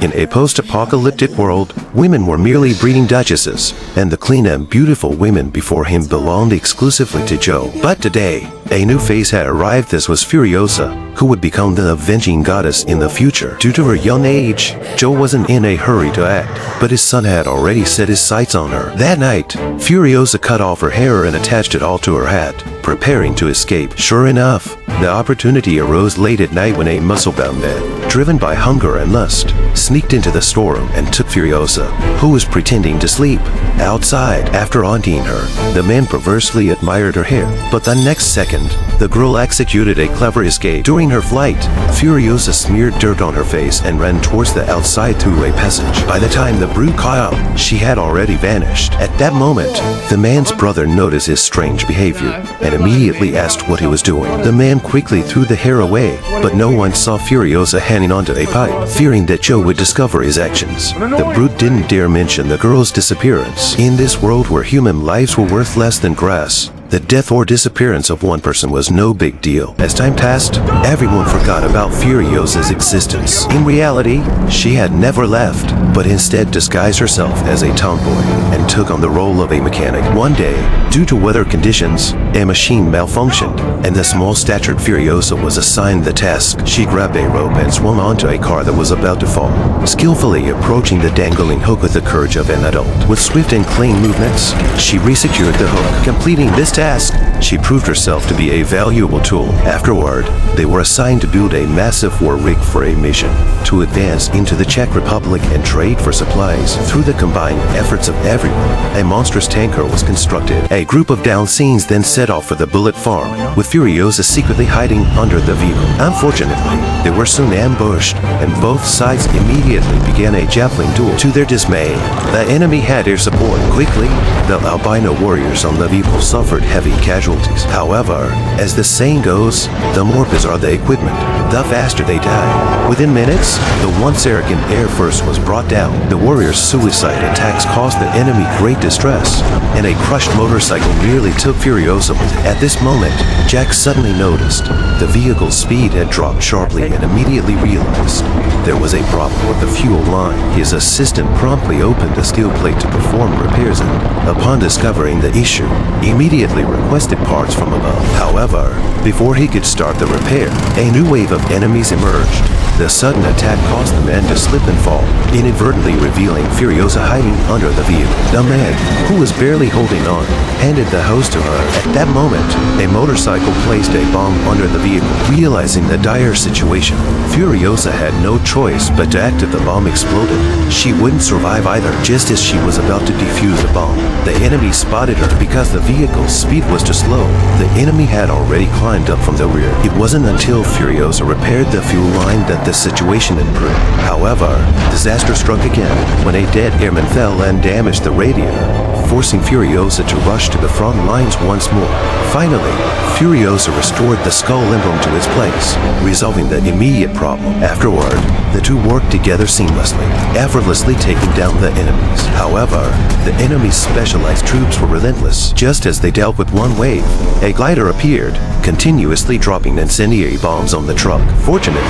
In a post-apocalyptic world, women were merely breeding duchesses, and the clean and beautiful women before him belonged exclusively to Joe. But today, a new phase had arrived. This was Furiosa, who would become the avenging goddess in the future. Due to her young age, Joe wasn't in a hurry to act, but his son had already set his sights on her. That night, Furiosa cut off her hair and attached it all to her hat, preparing to escape. Sure enough, the opportunity arose late at night when a muscle-bound man, driven by hunger and lust, sneaked into the storeroom and took Furiosa, who was pretending to sleep, outside. After haunting her, the man perversely admired her hair, but the next second, the girl executed a clever escape. During her flight, Furiosa smeared dirt on her face and ran towards the outside through a passage. By the time the brute caught up, she had already vanished. At that moment, the man's brother noticed his strange behavior and immediately asked what he was doing. The man quickly threw the hair away, but no one saw Furiosa hanging onto a pipe. Fearing that Joe would discover his actions, the brute didn't dare mention the girl's disappearance. In this world where human lives were worth less than grass, the death or disappearance of one person was no big deal. As time passed, everyone forgot about Furiosa's existence. In reality, she had never left, but instead disguised herself as a tomboy and took on the role of a mechanic. One day, due to weather conditions, a machine malfunctioned, and the small-statured Furiosa was assigned the task. She grabbed a rope and swung onto a car that was about to fall, skillfully approaching the dangling hook with the courage of an adult. With swift and clean movements, she resecured the hook. Completing this task, she proved herself to be a valuable tool. Afterward, they were assigned to build a massive war rig for a mission to advance into the Czech Republic and trade for supplies. Through the combined efforts of everyone, a monstrous tanker was constructed. A group of downed scenes then set off for the bullet farm, with Furiosa secretly hiding under the vehicle. Unfortunately, they were soon ambushed, and both sides immediately began a javelin duel. To their dismay, the enemy had air support. Quickly, the albino warriors on the vehicle suffered heavy casualties. However, as the saying goes, the more bizarre the equipment, the faster they die. Within minutes, the once arrogant Air Force was brought down. The warriors' suicide attacks caused the enemy great distress, and a crushed motorcycle nearly took Furiosa with it. At this moment, Jack suddenly noticed the vehicle's speed had dropped sharply and immediately realized there was a problem with the fuel line. His assistant promptly opened a steel plate to perform repairs and, upon discovering the issue, immediately requested parts from above. However, before he could start the repair, a new wave of enemies emerged. The sudden attack caused the man to slip and fall, inadvertently revealing Furiosa hiding under the vehicle. The man, who was barely holding on, handed the hose to her. At that moment, a motorcycle placed a bomb under the vehicle. Realizing the dire situation, Furiosa had no choice but to act if the bomb exploded. She wouldn't survive either. Just as she was about to defuse the bomb, the enemy spotted her. Because the vehicle's speed was too slow, the enemy had already climbed up from the rear. It wasn't until Furiosa repaired the fuel line that the situation improved. However, disaster struck again when a dead airman fell and damaged the radiator, forcing Furiosa to rush to the front lines once more. Finally, Furiosa restored the skull emblem to its place, resolving the immediate problem. Afterward, the two worked together seamlessly, effortlessly taking down the enemies. However, the enemy's specialized troops were relentless. Just as they dealt with one wave, a glider appeared, continuously dropping incendiary bombs on the truck. Fortunately,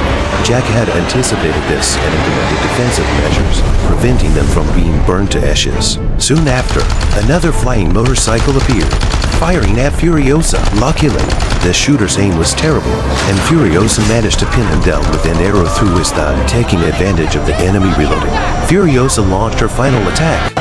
Jack had anticipated this and implemented defensive measures, preventing them from being burned to ashes. Soon after, another flying motorcycle appeared, firing at Furiosa. Luckily, the shooter's aim was terrible, and Furiosa managed to pin him down with an arrow through his thigh. Taking advantage of the enemy reloading, Furiosa launched her final attack.